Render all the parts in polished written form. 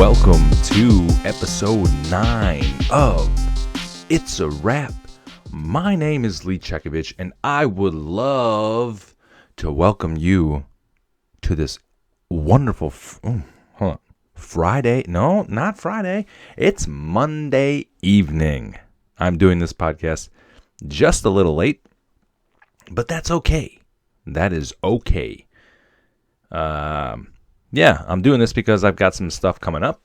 welcome to episode 9 of It's a Wrap. My name is Ciokiewicz, and I would love to welcome you to this wonderful Friday. No, not Friday. It's Monday evening. I'm doing this podcast just a little late, but that's okay. That is okay. I'm doing this because I've got some stuff coming up,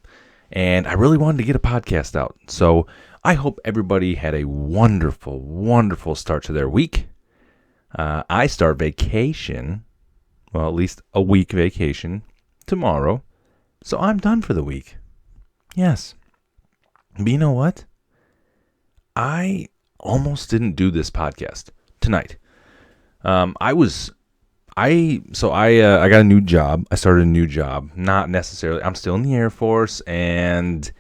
and I really wanted to get a podcast out. So I hope everybody had a wonderful, wonderful start to their week. I start vacation, well, at least a week vacation tomorrow. So I'm done for the week. Yes. But you know what? I almost didn't do this podcast tonight. I got a new job. I started a new job. Not necessarily. I'm still in the Air Force, and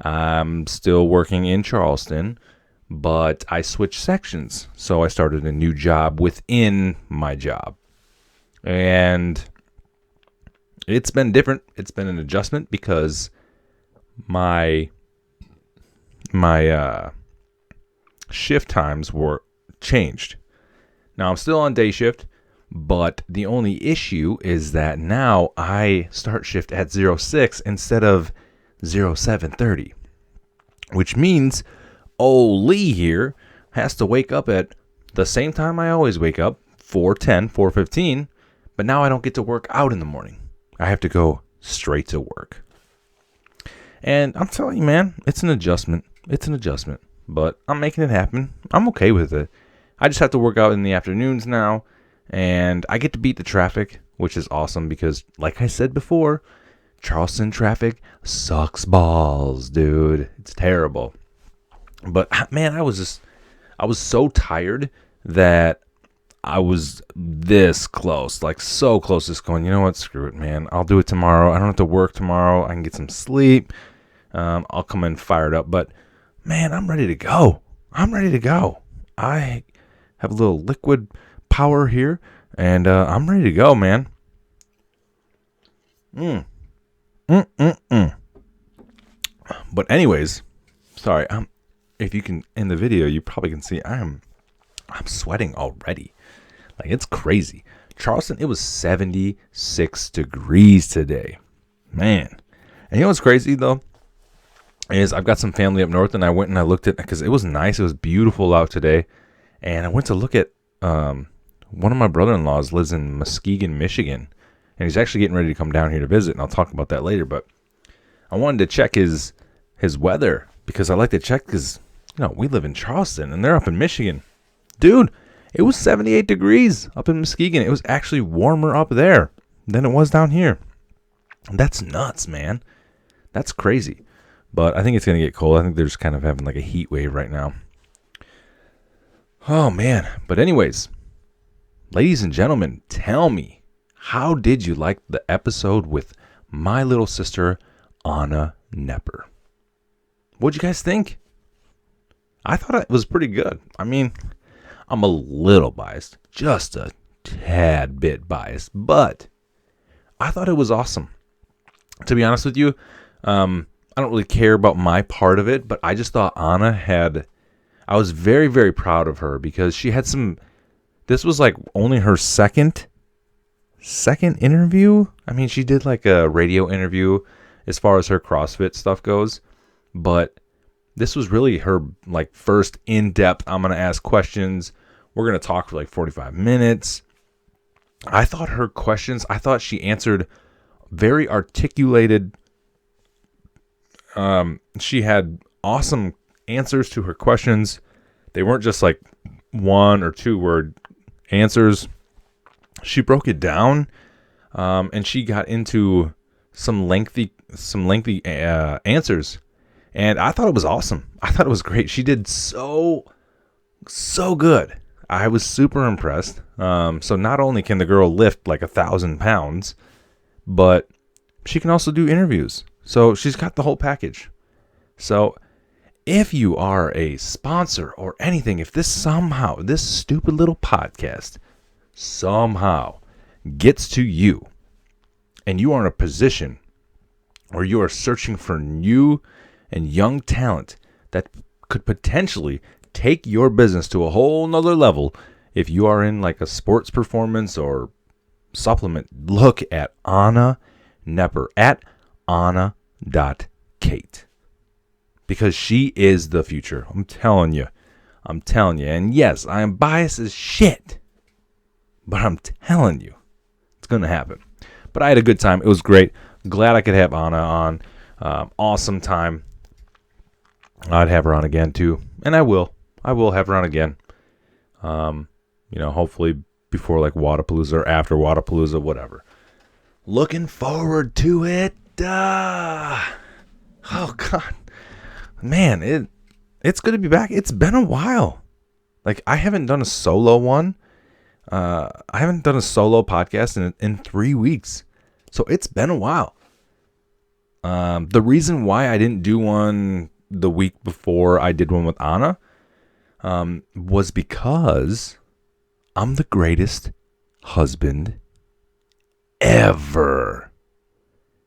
I'm still working in Charleston, but I switched sections. So I started a new job within my job. And it's been different. It's been an adjustment because my shift times were changed. Now I'm still on day shift, but the only issue is that now I start shift at 06 instead of 07:30, which means old Lee here has to wake up at the same time I always wake up, 4:10, 4:15, but now I don't get to work out in the morning. I have to go straight to work. And I'm telling you, man, it's an adjustment. It's an adjustment, but I'm making it happen. I'm okay with it. I just have to work out in the afternoons now, and I get to beat the traffic, which is awesome because, like I said before, Charleston traffic sucks balls, dude. It's terrible. But, man, I was so tired that I was this close, like so close to just going, you know what, screw it, man. I'll do it tomorrow. I don't have to work tomorrow. I can get some sleep. I'll come in fired up. But, man, I'm ready to go. I have a little liquid power here, and I'm ready to go, man. But anyways, sorry. If you can in the video, you probably can see I'm sweating already. Like, it's crazy. Charleston, it was 76 degrees today, man. And you know what's crazy though is I've got some family up north, and I went and I looked at, because it was nice. It was beautiful out today. And I went to look at, one of my brother-in-laws lives in Muskegon, Michigan, and he's actually getting ready to come down here to visit, and I'll talk about that later. But I wanted to check his weather, because I like to check, because, we live in Charleston, and they're up in Michigan. Dude, it was 78 degrees up in Muskegon. It was actually warmer up there than it was down here. That's nuts, man. That's crazy. But I think it's going to get cold. I think they're just kind of having like a heat wave right now. Oh, man. But anyways, ladies and gentlemen, tell me, how did you like the episode with my little sister, Anna Nepper? What'd you guys think? I thought it was pretty good. I mean, I'm a little biased, just a tad bit biased, but I thought it was awesome. To be honest with you, I don't really care about my part of it, but I just thought I was very, very proud of her, because she had this was like only her second interview. I mean, she did like a radio interview as far as her CrossFit stuff goes, but this was really her like first in-depth, I'm going to ask questions. We're going to talk for like 45 minutes. I thought she answered very articulated. She had awesome answers to her questions. They weren't just like 1 or 2 word answers. She broke it down, and she got into some lengthy answers, and I thought it was awesome. I thought it was great. She did so good. I was super impressed. So not only can the girl lift like 1,000 pounds, but she can also do interviews. So she's got the whole package. So if you are a sponsor or anything, if this stupid little podcast somehow gets to you, and you are in a position or you are searching for new and young talent that could potentially take your business to a whole nother level, if you are in like a sports performance or supplement, look at Anna Nepper at anna.kate, because she is the future. I'm telling you. And yes, I am biased as shit, but I'm telling you, it's going to happen. But I had a good time. It was great. Glad I could have Anna on. Awesome time. I'd have her on again too, and I will have her on again. Hopefully before like Wadapalooza or after Wadapalooza, whatever. Looking forward to it. Oh God, man, it's good to be back. It's been a while. Like, I haven't done a solo one. I haven't done a solo podcast in 3 weeks, so it's been a while. The reason why I didn't do one the week before I did one with Anna was because I'm the greatest husband ever.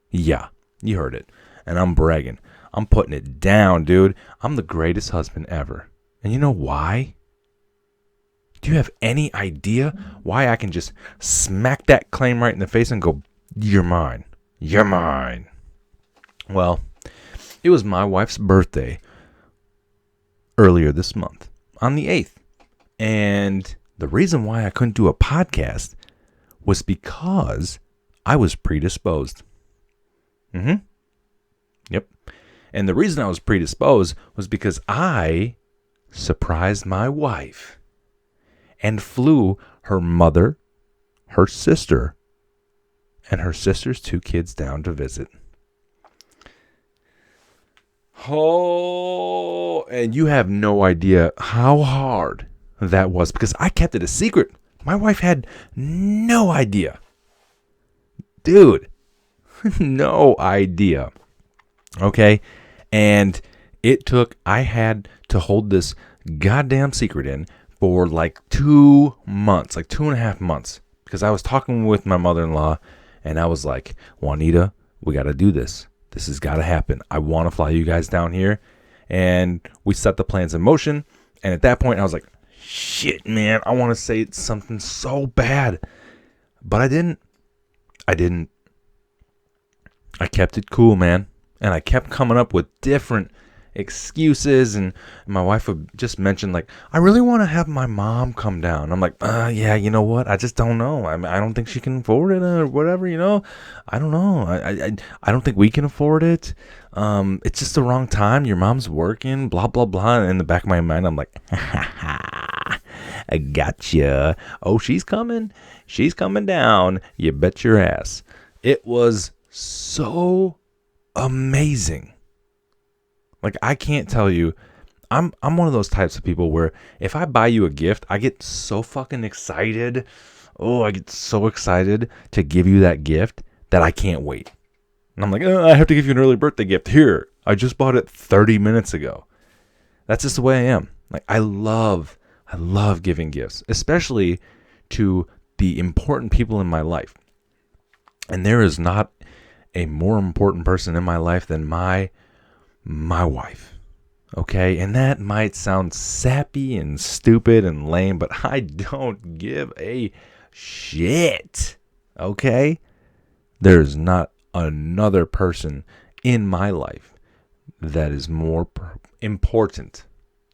Yeah, you heard it. And I'm bragging. I'm putting it down, dude. I'm the greatest husband ever. And you know why? Do you have any idea why I can just smack that claim right in the face and go, you're mine. You're mine. Well, it was my wife's birthday earlier this month on the 8th. And the reason why I couldn't do a podcast was because I was predisposed. Yep. And the reason I was predisposed was because I surprised my wife and flew her mother, her sister, and her sister's 2 kids down to visit. Oh, and you have no idea how hard that was, because I kept it a secret. My wife had no idea. Dude, no idea. Okay? And I had to hold this goddamn secret in for like 2 months, like 2.5 months, because I was talking with my mother-in-law and I was like, Juanita, we got to do this. This has got to happen. I want to fly you guys down here. And we set the plans in motion. And at that point, I was like, shit, man, I want to say something so bad. But I didn't. I kept it cool, man. And I kept coming up with different excuses. And my wife would just mention, like, I really want to have my mom come down. I'm like, yeah, you know what? I just don't know. I don't think she can afford it or whatever, you know? I don't know. I don't think we can afford it. It's just the wrong time. Your mom's working, blah, blah, blah. And in the back of my mind, I'm like, I gotcha. Oh, she's coming. She's coming down. You bet your ass. It was so amazing. Like, I can't tell you. I'm one of those types of people where if I buy you a gift, I get so fucking excited. Oh, I get so excited to give you that gift that I can't wait. And I'm like, I have to give you an early birthday gift. Here, I just bought it 30 minutes ago. That's just the way I am. Like, I love giving gifts, especially to the important people in my life. And there is not a more important person in my life than my wife. Okay? And that might sound sappy and stupid and lame, but I don't give a shit. Okay? There's not another person in my life that is more important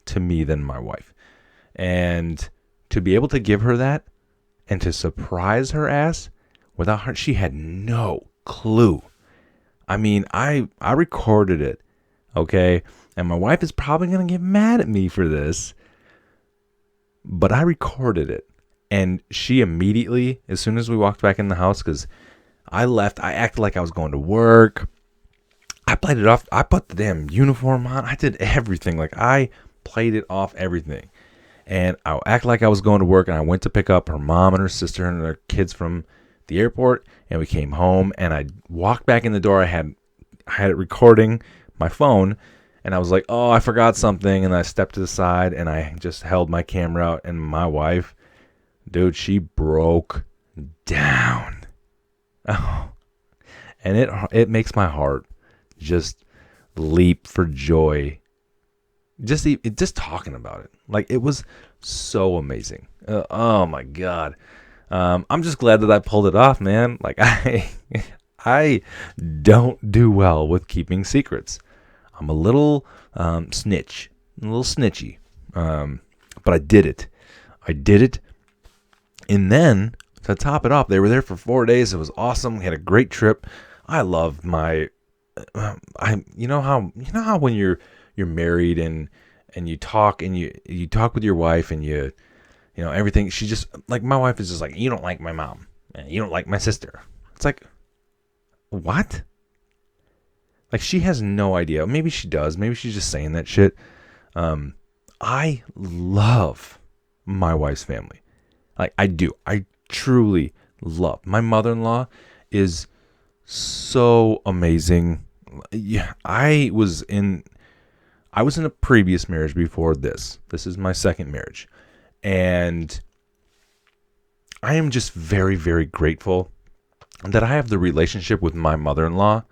to me than my wife. And to be able to give her that and to surprise her ass without her, she had no clue. I mean, I recorded it, okay? And my wife is probably going to get mad at me for this, but I recorded it. And she immediately, as soon as we walked back in the house, because I left, I acted like I was going to work. I played it off. I put the damn uniform on. I did everything. Like, I played it off everything. And I acted like I was going to work, and I went to pick up her mom and her sister and their kids from the airport, and we came home, and I walked back in the door. I had it recording my phone, and I was like, oh, I forgot something, and I stepped to the side, and I just held my camera out, and my wife, dude, she broke down. Oh, and it makes my heart just leap for joy. Just talking about it. Like, it was so amazing. Oh my God. I'm just glad that I pulled it off, man. Like, I don't do well with keeping secrets. I'm a little snitchy. But I did it. And then, to top it off, they were there for 4 days. It was awesome. We had a great trip. I love my, you know how when you're married and you talk and you talk with your wife and you know, everything. She just, like, my wife is just like, you don't like my mom. And you don't like my sister. It's like, what? Like, she has no idea. Maybe she does. Maybe she's just saying that shit. I love my wife's family. Like, I do. I truly love. My mother-in-law is so amazing. Yeah, I was in a previous marriage before this. This is my second marriage. And I am just very, very grateful that I have the relationship with my mother-in-law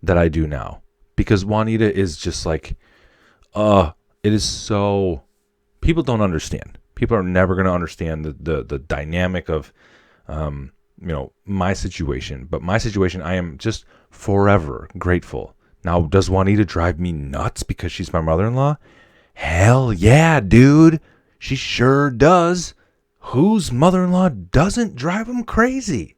that I do now. Because Juanita is just like, it is so, people don't understand. People are never going to understand the dynamic of, my situation. But my situation, I am just forever grateful. Now, does Juanita drive me nuts because she's my mother-in-law? Hell yeah, dude. She sure does. Whose mother-in-law doesn't drive him crazy?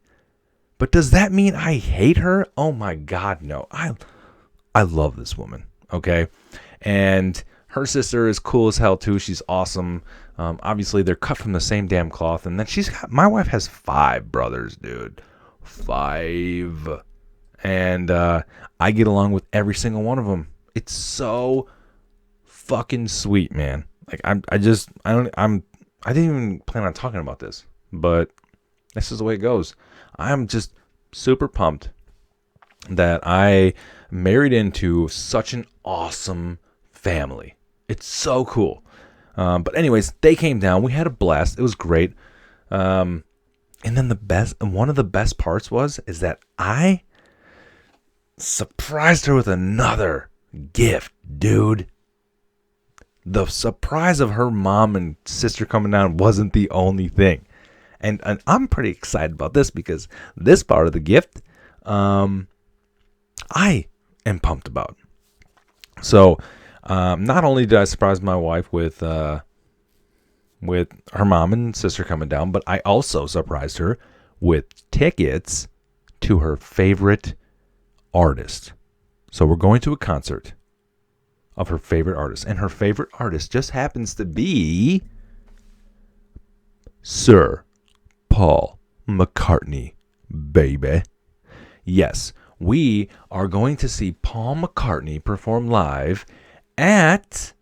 But does that mean I hate her? Oh my God, no. I love this woman, okay? And her sister is cool as hell too. She's awesome. Obviously, they're cut from the same damn cloth. And then my wife has 5 brothers, dude. 5. And I get along with every single one of them. It's so fucking sweet, man. Like, I didn't even plan on talking about this, but this is the way it goes. I'm just super pumped that I married into such an awesome family. It's so cool. But anyways, they came down. We had a blast. It was great. And then one of the best parts is that I surprised her with another gift, dude. The surprise of her mom and sister coming down wasn't the only thing. And I'm pretty excited about this because this part of the gift, I am pumped about. So, not only did I surprise my wife with her mom and sister coming down, but I also surprised her with tickets to her favorite artist. So we're going to a concert of her favorite artist. And her favorite artist just happens to be Sir Paul McCartney, baby. Yes, we are going to see Paul McCartney perform live at,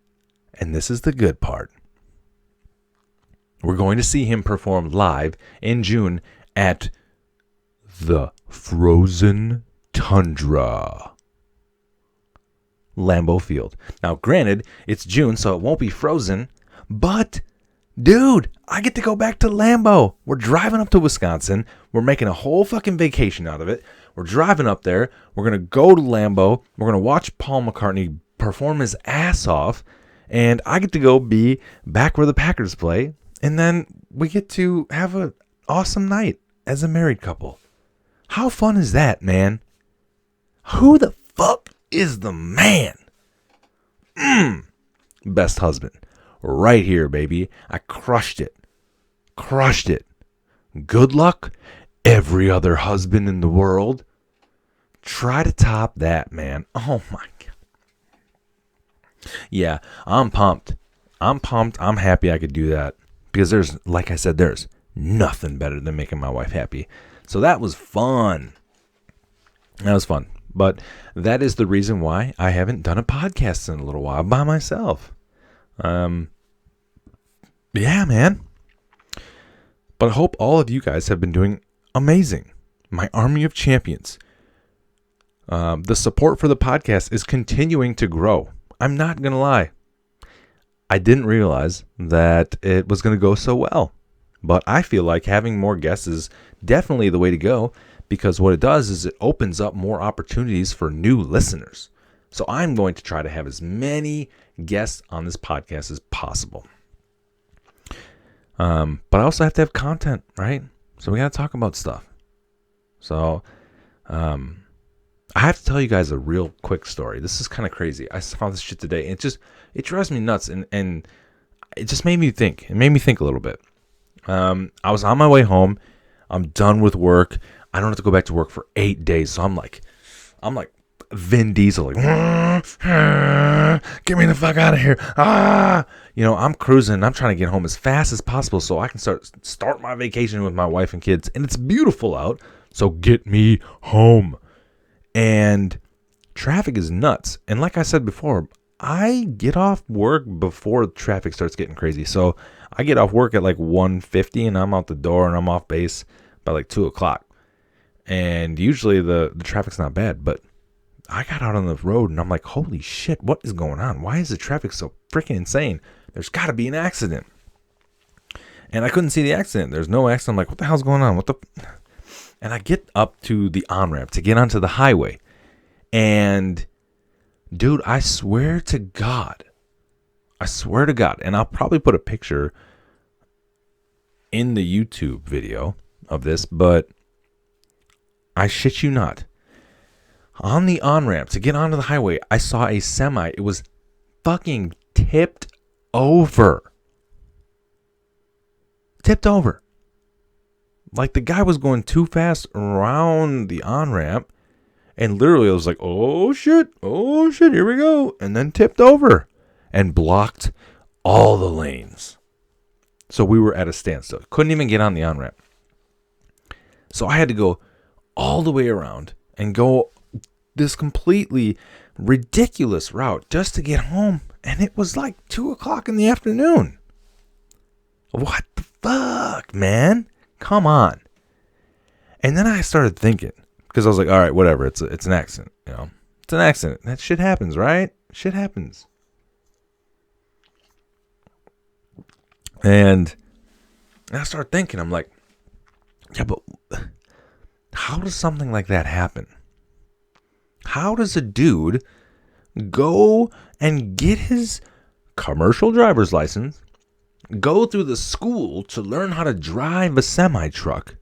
and this is the good part, we're going to see him perform live in June at the Frozen Tundra, Lambeau Field. Now, granted, it's June, so it won't be frozen, but, dude, I get to go back to Lambeau. We're driving up to Wisconsin. We're making a whole fucking vacation out of it. We're driving up there. We're going to go to Lambeau. We're going to watch Paul McCartney perform his ass off, and I get to go be back where the Packers play, and then we get to have an awesome night as a married couple. How fun is that, man? Who the fuck is the man? Best husband. Right here, baby. I crushed it. Good luck, every other husband in the world. Try to top that, man. Oh my God. Yeah, I'm pumped. I'm happy I could do that. Because like I said, there's nothing better than making my wife happy. So that was fun. But that is the reason why I haven't done a podcast in a little while by myself. Yeah, man. But I hope all of you guys have been doing amazing. My army of champions. The support for the podcast is continuing to grow. I'm not going to lie. I didn't realize that it was going to go so well. But I feel like having more guests is definitely the way to go because what it does is it opens up more opportunities for new listeners. So I'm going to try to have as many guests on this podcast as possible. But I also have to have content, right? So we got to talk about stuff. So I have to tell you guys a real quick story. This is kind of crazy. I found this shit today. And it drives me nuts. And it just made me think. It made me think a little bit. I was on my way home. I'm done with work. I don't have to go back to work for 8 days. So I'm like Vin Diesel, like, get me the fuck out of here. I'm cruising. I'm trying to get home as fast as possible so I can start my vacation with my wife and kids. And it's beautiful out. So get me home. And traffic is nuts. And like I said before, I get off work before traffic starts getting crazy. So I get off work at like 1:50 and I'm out the door and I'm off base by like 2 o'clock. And usually the traffic's not bad, but I got out on the road and I'm like, holy shit, what is going on? Why is the traffic so freaking insane? There's got to be an accident. And I couldn't see the accident. There's no accident. I'm like, what the hell's going on? And I get up to the on-ramp to get onto the highway. And dude, I swear to God, and I'll probably put a picture in the YouTube video of this, but I shit you not. On the on-ramp to get onto the highway, I saw a semi. It was fucking tipped over. Tipped over. Like the guy was going too fast around the on-ramp. And literally I was like, oh shit, here we go. And then tipped over and blocked all the lanes. So we were at a standstill. Couldn't even get on the on-ramp. So I had to go all the way around and go this completely ridiculous route just to get home. And it was like 2 o'clock in the afternoon. What the fuck, man? Come on. And then I started thinking, because I was like, all right, whatever. It's an accident, It's an accident. That shit happens, right? Shit happens. And I started thinking, I'm like, yeah, but how does something like that happen? How does a dude go and get his commercial driver's license, go through the school to learn how to drive a semi-truck,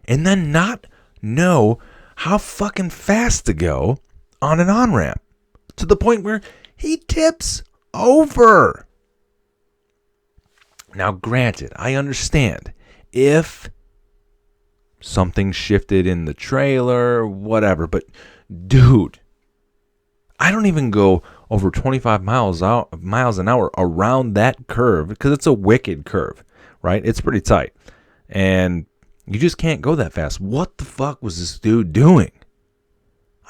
and then not know how fucking fast to go on an on-ramp to the point where he tips over? Now, granted, I understand if something shifted in the trailer, whatever, but dude, I don't even go over 25 miles an hour around that curve because it's a wicked curve, right? It's pretty tight. And you just can't go that fast. What the fuck was this dude doing?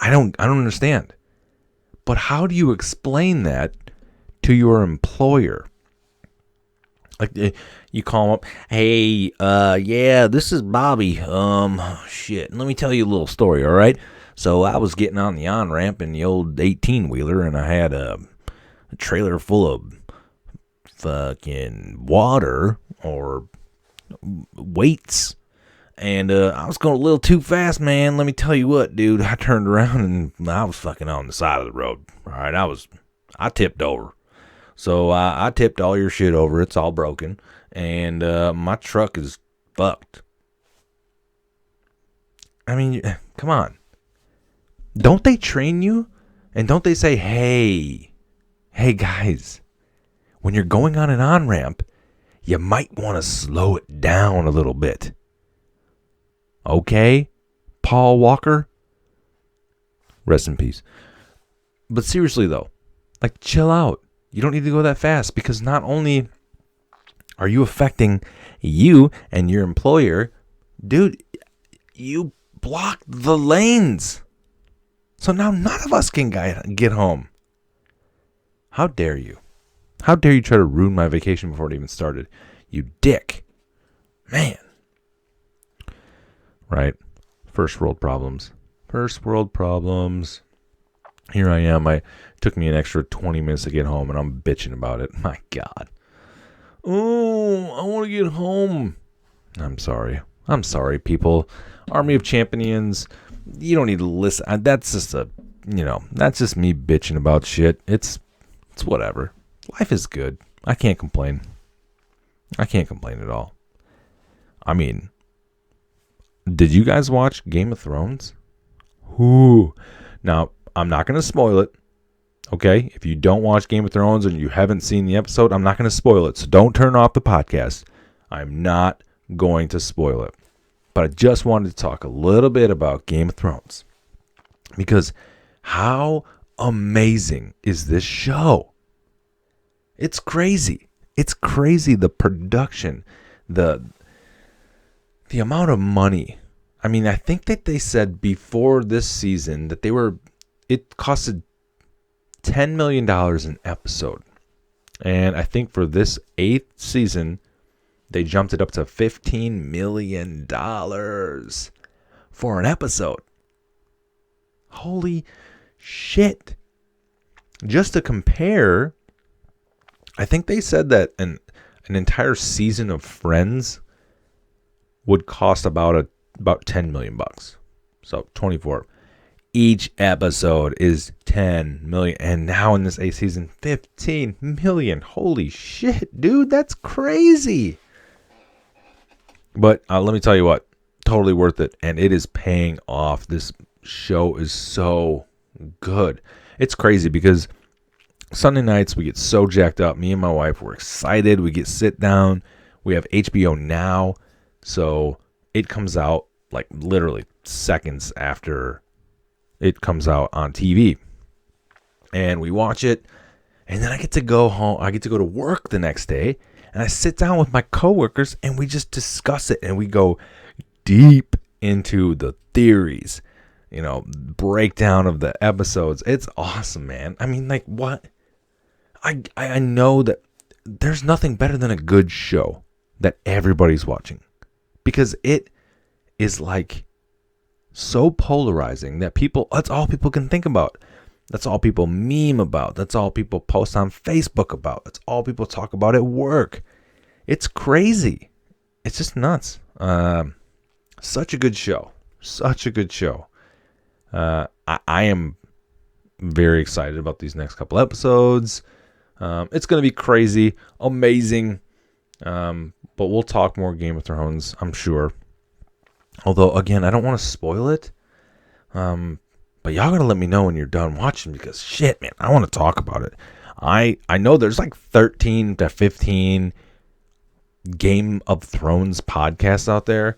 I don't understand. But how do you explain that to your employer? Like you call him up, hey, yeah, this is Bobby. Shit, let me tell you a little story, all right? So I was getting on the on-ramp in the old 18-wheeler, and I had a trailer full of fucking water or weights, and I was going a little too fast, man. Let me tell you what, dude. I turned around, and I was fucking on the side of the road, all right? I tipped over. So I tipped all your shit over. It's all broken, and my truck is fucked. I mean, come on. Don't they train you? And don't they say, hey guys, when you're going on an on-ramp, you might want to slow it down a little bit. Okay? Paul Walker? Rest in peace. But seriously though, like chill out. You don't need to go that fast because not only are you affecting you and your employer, dude, you blocked the lanes. So now none of us can get home. How dare you? How dare you try to ruin my vacation before it even started? You dick. Man. Right. First world problems. Here I am. It took me an extra 20 minutes to get home, and I'm bitching about it. My God. Oh, I want to get home. I'm sorry. I'm sorry, people. Army of Champions, you don't need to listen. That's just that's just me bitching about shit. It's whatever. Life is good. I can't complain. I can't complain at all. I mean, did you guys watch Game of Thrones? Ooh. Now, I'm not going to spoil it. Okay? If you don't watch Game of Thrones and you haven't seen the episode, I'm not going to spoil it. So don't turn off the podcast. I'm not going to spoil it. But I just wanted to talk a little bit about Game of Thrones. Because how amazing is this show? It's crazy. It's crazy, the production, the amount of money. I mean, I think that they said before this season that it costed $10 million an episode. And I think for this 8th season, they jumped it up to $15 million for an episode. Holy shit. Just to compare, I think they said that an entire season of Friends would cost about $10 million bucks. So 24. Each episode is 10 million, and now in this 8th season, 15 million. Holy shit, dude, that's crazy. But let me tell you what, totally worth it, and it is paying off. This show is so good. It's crazy because Sunday nights we get so jacked up. Me and my wife, we're excited. We get sit down. We have HBO Now, so it comes out like literally seconds after it comes out on TV. And we watch it, and then I get to go home. I get to go to work the next day, and I sit down with my coworkers, and we just discuss it, and we go deep into the theories, breakdown of the episodes. It's awesome, man. I mean, like, what? I know that there's nothing better than a good show that everybody's watching, because it is like so polarizing that that's all people can think about. That's all people meme about. That's all people post on Facebook about. That's all people talk about at work. It's crazy. It's just nuts. Such a good show. Such a good show. I am very excited about these next couple episodes. It's going to be crazy, amazing. But we'll talk more Game of Thrones, I'm sure. Although, again, I don't want to spoil it. But y'all got to let me know when you're done watching, because shit, man, I want to talk about it. I know there's like 13 to 15 Game of Thrones podcasts out there.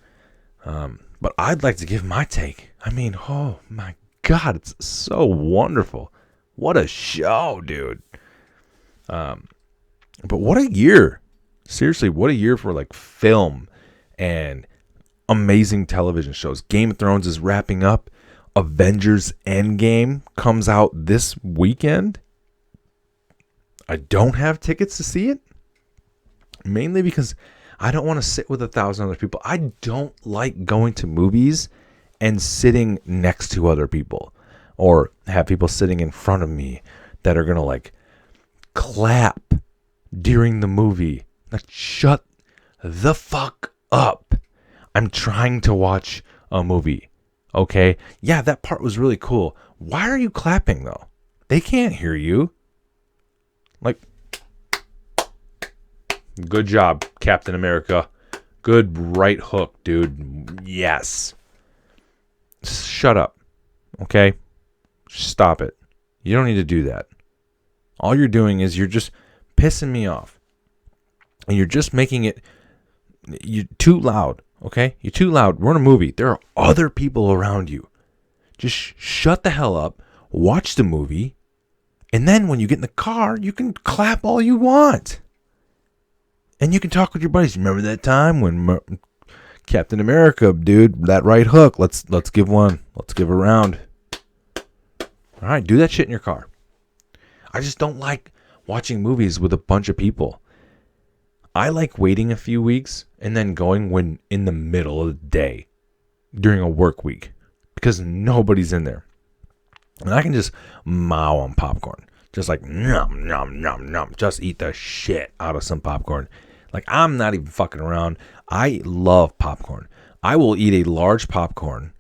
But I'd like to give my take. I mean, oh my God, it's so wonderful. What a show, dude. But what a year. Seriously, what a year for like film and amazing television shows. Game of Thrones is wrapping up. Avengers Endgame comes out this weekend. I don't have tickets to see it, mainly because I don't want to sit with 1,000 other people. I don't like going to movies and sitting next to other people, or have people sitting in front of me that are going to like clap during the movie. Like, shut the fuck up. I'm trying to watch a movie. Okay? Yeah, that part was really cool. Why are you clapping though? They can't hear you. Like, good job, Captain America. Good right hook, dude. Yes. Shut up. Okay? Stop it. You don't need to do that. All you're doing is you're just pissing me off. And you're just making it you're too loud. Okay? You're too loud. We're in a movie. There are other people around you. Just shut the hell up. Watch the movie. And then when you get in the car, you can clap all you want. And you can talk with your buddies. Remember that time when Captain America, dude, that right hook. Let's give one. Let's give a round. All right, do that shit in your car. I just don't like watching movies with a bunch of people. I like waiting a few weeks and then going when in the middle of the day during a work week, because nobody's in there. And I can just mow on popcorn. Just like, nom, nom, nom, nom. Just eat the shit out of some popcorn. Like, I'm not even fucking around. I love popcorn. I will eat a large popcorn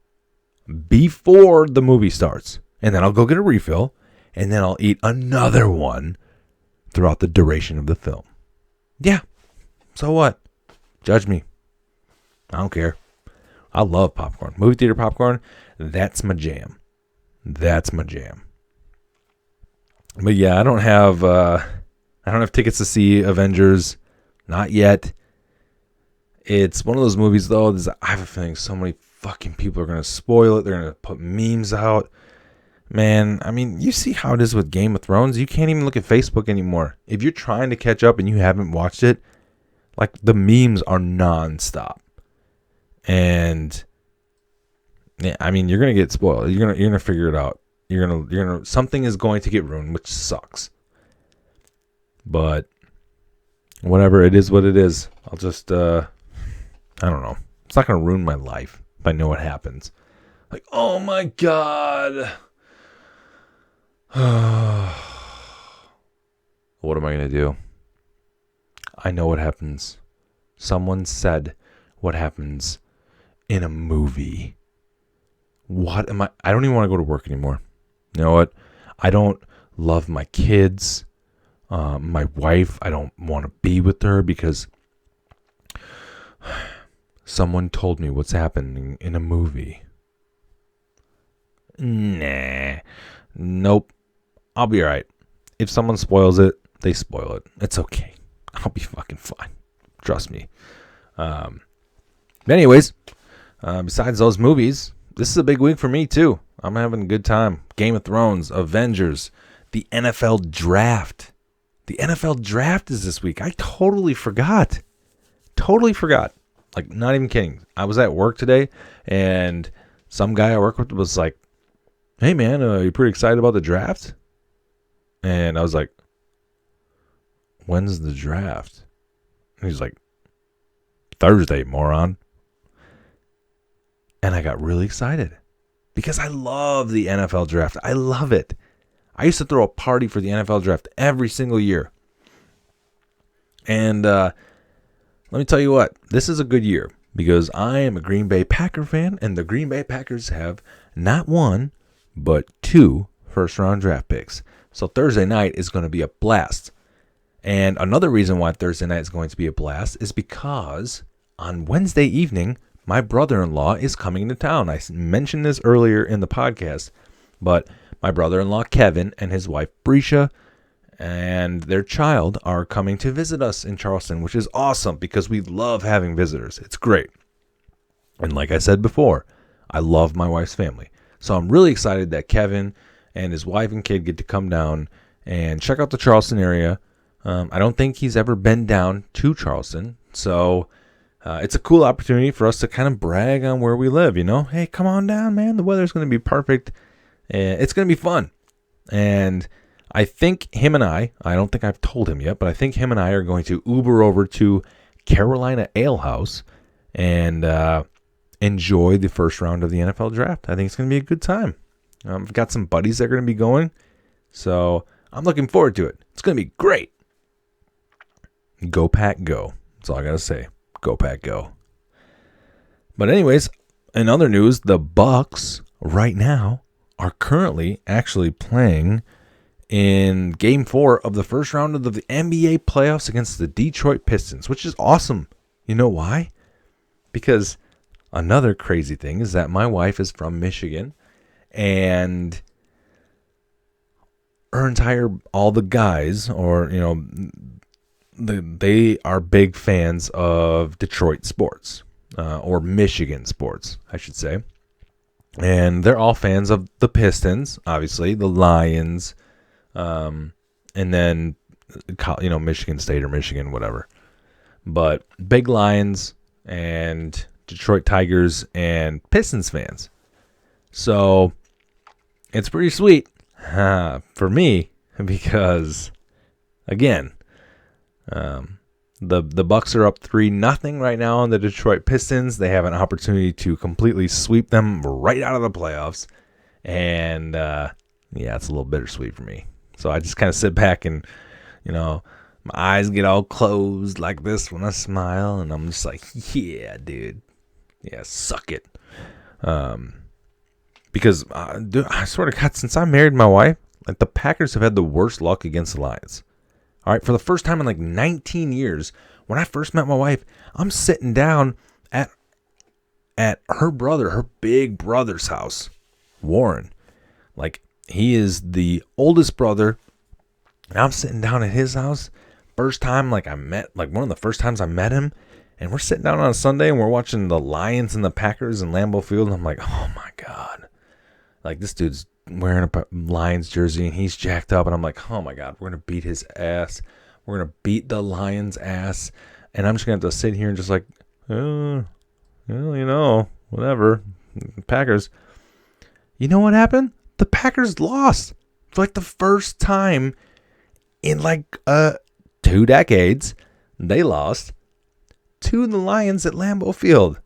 before the movie starts, and then I'll go get a refill, and then I'll eat another one throughout the duration of the film. Yeah, so what? Judge me. I don't care. I love popcorn. Movie theater popcorn, that's my jam. That's my jam. But yeah, I don't have tickets to see Avengers. Not yet. It's one of those movies, though, I have a feeling so many fucking people are going to spoil it. They're going to put memes out. Man, I mean, you see how it is with Game of Thrones. You can't even look at Facebook anymore. If you're trying to catch up and you haven't watched it, like, the memes are nonstop. And yeah, I mean, you're going to get spoiled. You're going to figure it out. Something is going to get ruined, which sucks. But whatever, it is what it is. I'll just I don't know. It's not going to ruin my life if I know what happens. Like, oh my God. What am I going to do? I know what happens. Someone said what happens in a movie. What am I? I don't even want to go to work anymore. You know what? I don't love my kids. My wife, I don't want to be with her because someone told me what's happening in a movie. Nah. Nope. I'll be alright. If someone spoils it, they spoil it. It's okay. I'll be fucking fine. Trust me. But anyways, besides those movies, this is a big week for me too. I'm having a good time. Game of Thrones, Avengers, the NFL Draft. The NFL Draft is this week. I totally forgot. Like, not even kidding. I was at work today, and some guy I work with was like, hey, man, you pretty excited about the draft? And I was like, when's the draft? And he's like, Thursday, moron. And I got really excited because I love the NFL Draft. I love it. I used to throw a party for the NFL Draft every single year. And let me tell you what, this is a good year because I am a Green Bay Packer fan, and the Green Bay Packers have not one, but 2 first-round draft picks. So Thursday night is going to be a blast. And another reason why Thursday night is going to be a blast is because on Wednesday evening, my brother-in-law is coming to town. I mentioned this earlier in the podcast, but my brother-in-law Kevin and his wife Brescia and their child are coming to visit us in Charleston, which is awesome because we love having visitors. It's great. And like I said before, I love my wife's family. So I'm really excited that Kevin and his wife and kid get to come down and check out the Charleston area. I don't think he's ever been down to Charleston. So it's a cool opportunity for us to kind of brag on where we live, you know? Hey, come on down, man. The weather's going to be perfect. It's going to be fun. And I think him and I don't think I've told him yet, but I think him and I are going to Uber over to Carolina Ale House and enjoy the first round of the NFL Draft. I think it's going to be a good time. I've got some buddies that are going to be going, so I'm looking forward to it. It's going to be great. Go Pack Go. That's all I got to say. Go Pack Go. But anyways, in other news, the Bucks right now are currently actually playing in Game 4 of the first round of the NBA playoffs against the Detroit Pistons, which is awesome. You know why? Because another crazy thing is that my wife is from Michigan, and all the guys, or, you know, they are big fans of Detroit sports, or Michigan sports, I should say. And they're all fans of the Pistons, obviously, the Lions, and then, you know, Michigan State or Michigan, whatever. But big Lions and Detroit Tigers and Pistons fans. So it's pretty sweet for me because, again, the Bucks are up 3-0 right now on the Detroit Pistons. They have an opportunity to completely sweep them right out of the playoffs. And, yeah, it's a little bittersweet for me. So I just kind of sit back and, you know, my eyes get all closed like this when I smile. And I'm just like, yeah, dude. Yeah, suck it. Because dude, I swear to God, since I married my wife, like the Packers have had the worst luck against the Lions. All right, for the first time in like 19 years, when I first met my wife, I'm sitting down at her big brother's house, Warren. Like, he is the oldest brother, and I'm sitting down at his house. First time, one of the first times I met him, and we're sitting down on a Sunday, and we're watching the Lions and the Packers in Lambeau Field, and I'm like, oh my God. Like, this dude's wearing a Lions jersey, and he's jacked up, and I'm like, oh my God, we're going to beat his ass. We're going to beat the Lions' ass, and I'm just going to have to sit here and just like, well, whatever. Packers. You know what happened? The Packers lost for like the first time in like 2 decades. They lost to the Lions at Lambeau Field.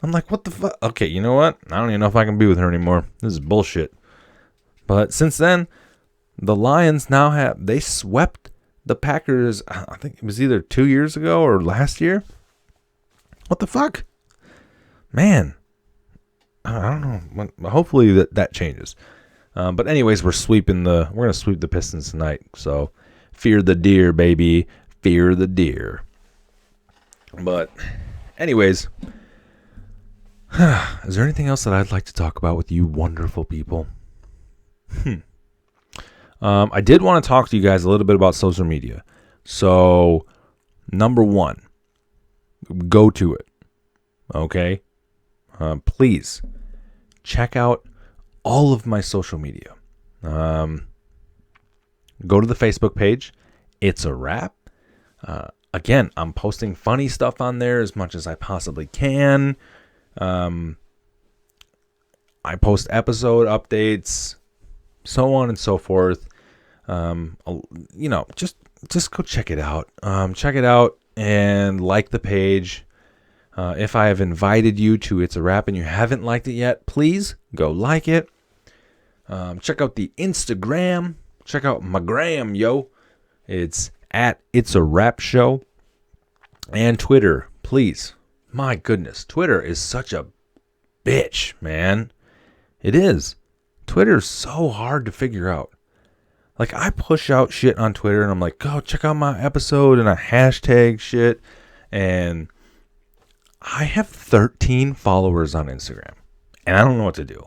I'm like, what the fuck? Okay, you know what? I don't even know if I can be with her anymore. This is bullshit. But since then, the Lions they swept the Packers. I think it was either 2 years ago or last year. What the fuck? Man, I don't know. Hopefully that changes. But anyways, we're going to sweep the Pistons tonight. So fear the deer, baby. Fear the deer. But anyways, is there anything else that I'd like to talk about with you wonderful people? I did want to talk to you guys a little bit about social media. So, number 1, go to it. Okay? Please check out all of my social media. Go to the Facebook page. It's a wrap. Again, I'm posting funny stuff on there as much as I possibly can. I post episode updates, so on and so forth. Just go check it out. Check it out and like the page. If I have invited you to It's a Wrap and you haven't liked it yet, please go like it. Check out the Instagram. Check out my gram, yo. It's at It's a Wrap Show. And Twitter, please. My goodness, Twitter is such a bitch, man. It is. Twitter's so hard to figure out. Like, I push out shit on Twitter and I'm like, go check out my episode, and I hashtag shit. And I have 13 followers on Instagram, and I don't know what to do.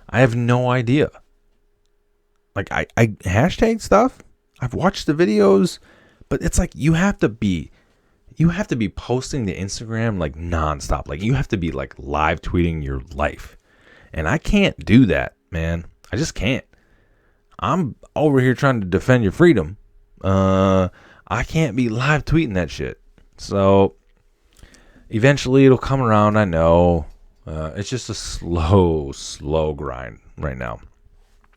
I have no idea. Like, I hashtag stuff. I've watched the videos, but it's like you have to be posting to Instagram like nonstop. Like, you have to be like live tweeting your life. And I can't do that, man. I just can't. I'm over here trying to defend your freedom. I can't be live tweeting that shit. So eventually it'll come around, I know. It's just a slow grind right now.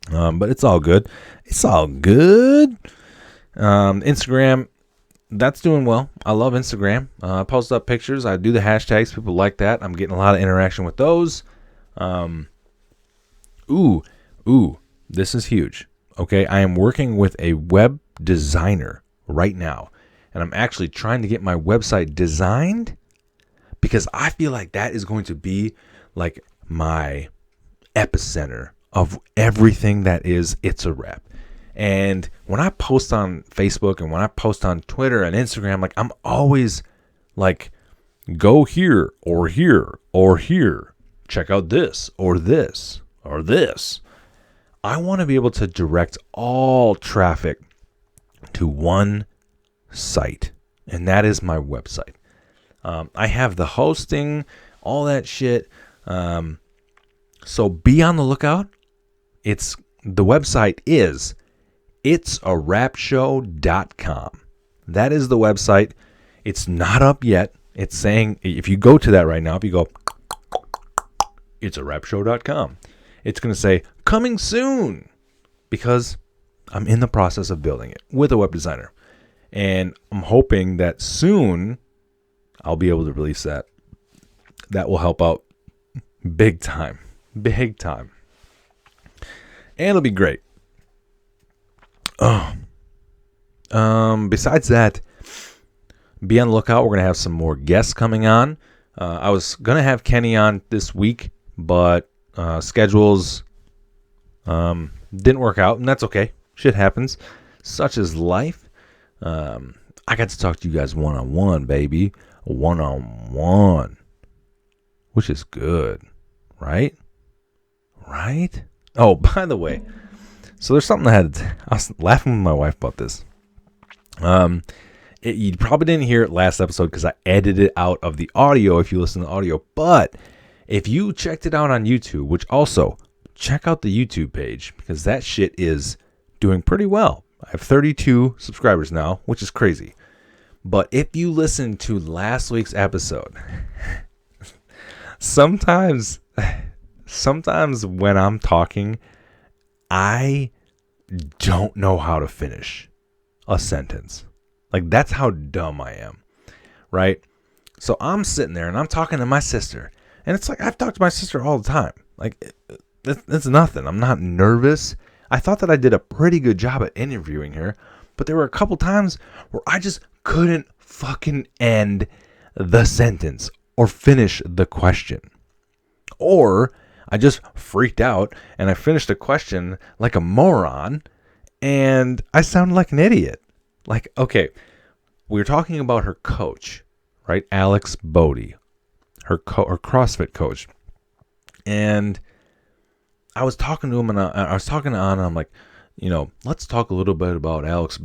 But it's all good. It's all good. Instagram, that's doing well. I love Instagram. I post up pictures. I do the hashtags. People like that. I'm getting a lot of interaction with those. This is huge. Okay, I am working with a web designer right now, and I'm actually trying to get my website designed, because I feel like that is going to be like my epicenter of everything that is It's a Wrap. And when I post on Facebook and when I post on Twitter and Instagram, like, I'm always like, go here or here or here. Check out this or this or this. I want to be able to direct all traffic to one site, and that is my website. I have the hosting, all that shit. So be on the lookout. The website is itsarapshow.com. That is the website. It's not up yet. It's saying, if you go to that right now, if you go itsarapshow.com, it's going to say coming soon, because I'm in the process of building it with a web designer. And I'm hoping that soon I'll be able to release that. That will help out big time. Big time. And it'll be great. Besides that, be on the lookout. We're going to have some more guests coming on. I was going to have Kenny on this week, but schedules didn't work out, and that's okay. Shit happens. Such is life. I got to talk to you guys one-on-one, baby. One-on-one. Which is good. Right? Right? Oh, by the way, so there's something I was laughing with my wife about this. You probably didn't hear it last episode because I edited it out of the audio if you listen to the audio. But if you checked it out on YouTube, which also, check out the YouTube page because that shit is doing pretty well. I have 32 subscribers now, which is crazy. But if you listen to last week's episode, sometimes when I'm talking, I don't know how to finish a sentence. Like, that's how dumb I am, right? So I'm sitting there and I'm talking to my sister, and it's like I've talked to my sister all the time. Like, it's nothing. I'm not nervous. I thought that I did a pretty good job at interviewing her, but there were a couple times where I just couldn't fucking end the sentence or finish the question. Or I just freaked out and I finished the question like a moron and I sounded like an idiot. Like, okay, we were talking about her coach, right? Alex Bodie, her CrossFit coach. And I was talking to him and I was talking to Anna. I'm like, let's talk a little bit about Alex,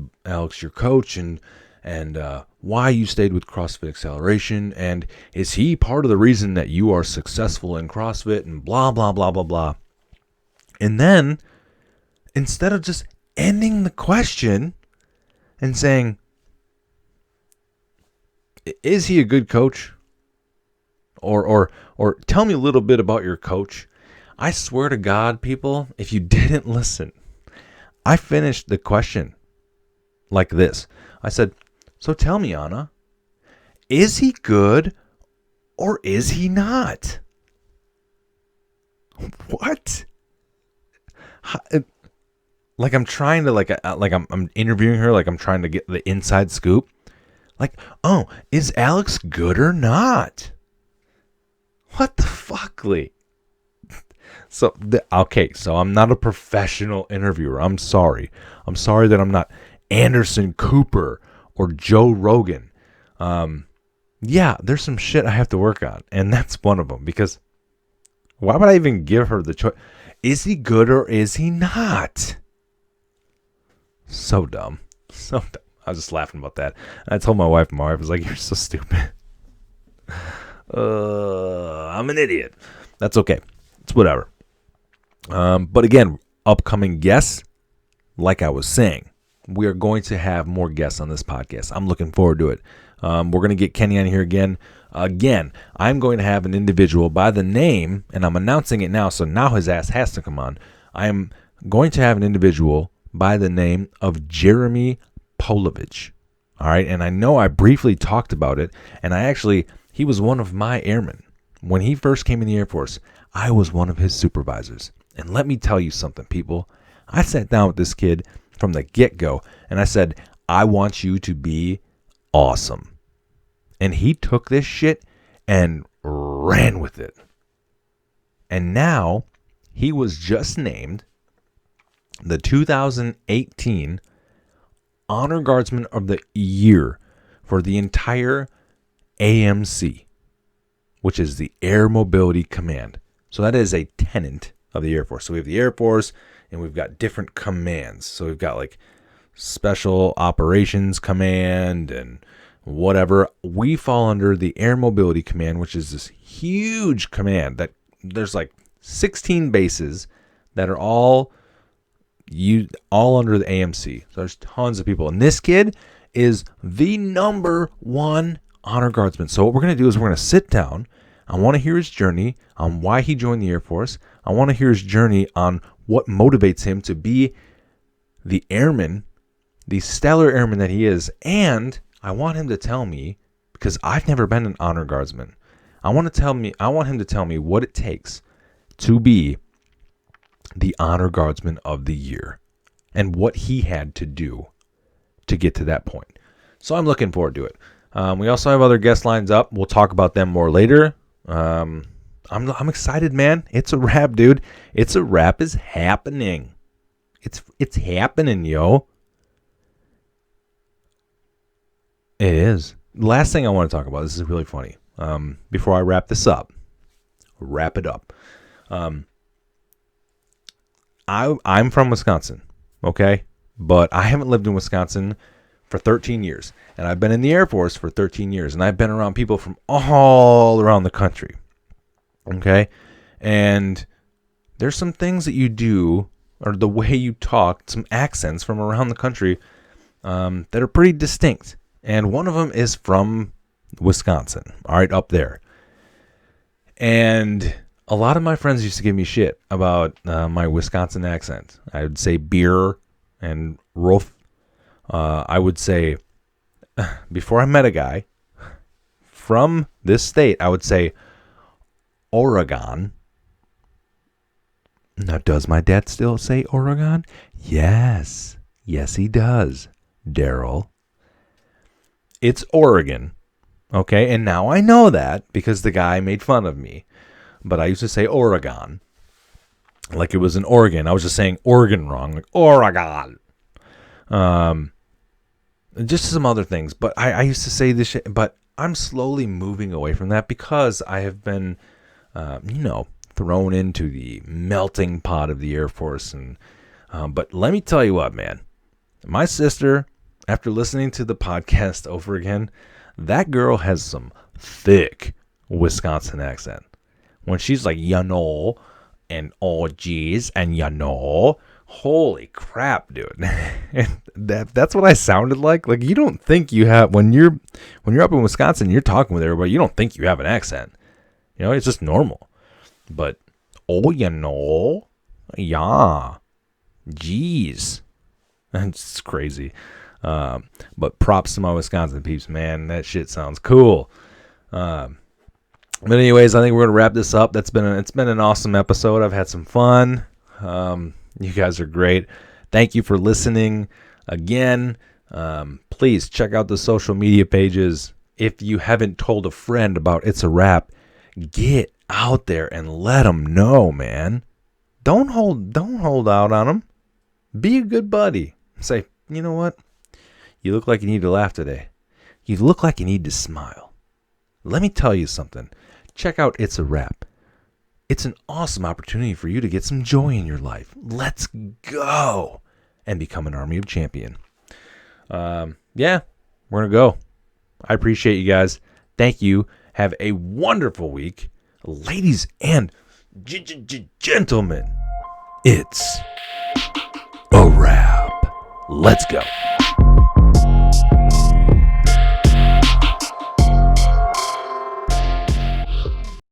your coach, and why you stayed with CrossFit Acceleration, and is he part of the reason that you are successful in CrossFit, and blah, blah, blah, blah, blah. And then, instead of just ending the question and saying, is he a good coach? Or tell me a little bit about your coach. I swear to God, people, if you didn't listen, I finished the question like this. I said, so tell me, Anna, is he good or is he not? What? Like I'm trying to I'm interviewing her, like I'm trying to get the inside scoop. Like, oh, is Alex good or not? What the fuck, Lee? So I'm not a professional interviewer. I'm sorry. I'm sorry that I'm not Anderson Cooper or Joe Rogan. Yeah, there's some shit I have to work on, and that's one of them. Because why would I even give her the choice? Is he good or is he not? So dumb. So dumb. I was just laughing about that. And I told my wife was like, you're so stupid. I'm an idiot. That's okay. It's whatever. But again, upcoming guests, like I was saying, we are going to have more guests on this podcast. I'm looking forward to it. We're going to get Kenny on here again. Again, I'm going to have an individual by the name, and I'm announcing it now, so now his ass has to come on. I am going to have an individual by the name of Jeremy Polovich. All right, and I know I briefly talked about it, and he was one of my airmen. When he first came in the Air Force, I was one of his supervisors. And let me tell you something, people. I sat down with this kid from the get-go, and I said, I want you to be awesome. And he took this shit and ran with it. And now he was just named the 2018 Honor Guardsman of the Year for the entire AMC, which is the Air Mobility Command. So that is a tenet of the Air Force. So we have the Air Force, and we've got different commands. So we've got like Special Operations Command and whatever. We fall under the Air Mobility Command, which is this huge command that there's like 16 bases that are all under the AMC. So there's tons of people. And this kid is the number one honor guardsman. So what we're going to do is we're going to sit down. I want to hear his journey on why he joined the Air Force. I want to hear his journey on what motivates him to be the airman, the stellar airman that he is. And I want him to tell me, because I've never been an honor guardsman, I want him to tell me what it takes to be the honor guardsman of the year and what he had to do to get to that point. So I'm looking forward to it. We also have other guest lines up. We'll talk about them more later. I'm excited, man. It's a wrap, dude. It's a wrap is happening. It's happening, yo. It is. Last thing I want to talk about. This is really funny. Before I wrap this up, wrap it up. I'm from Wisconsin, okay? But I haven't lived in Wisconsin for 13 years. And I've been in the Air Force for 13 years. And I've been around people from all around the country, okay? And there's some things that you do, or the way you talk, some accents from around the country that are pretty distinct. And one of them is from Wisconsin, all right, up there. And a lot of my friends used to give me shit about my Wisconsin accent. I would say beer and roof. I would say, before I met a guy from this state, I would say Oregon. Now, does my dad still say Oregon? Yes. Yes, he does, Daryl. It's Oregon, okay? And now I know that because the guy made fun of me. But I used to say Oregon like it was in Oregon. I was just saying Oregon wrong, like Oregon. Just some other things. But I used to say this shit, but I'm slowly moving away from that because I have been, thrown into the melting pot of the Air Force. And but let me tell you what, man. My sister, after listening to the podcast over again, that girl has some thick Wisconsin accent. When she's like, and oh geez, and holy crap, dude. That's what I sounded like. Like, you don't think you have, when you're up in Wisconsin, you're talking with everybody, you don't think you have an accent. It's just normal. But, yeah, geez. It's crazy. But props to my Wisconsin peeps, man. That shit sounds cool. But anyways, I think we're gonna wrap this up. It's been an awesome episode. I've had some fun. You guys are great. Thank you for listening again. Please check out the social media pages. If you haven't told a friend about It's a Wrap, get out there and let them know, man. Don't hold out on them. Be a good buddy. Say, you know what? You look like you need to laugh today. You look like you need to smile. Let me tell you something. Check out It's a Wrap. It's an awesome opportunity for you to get some joy in your life. Let's go and become an army of champion. We're going to go. I appreciate you guys. Thank you. Have a wonderful week. Ladies and gentlemen, it's a wrap. Let's go.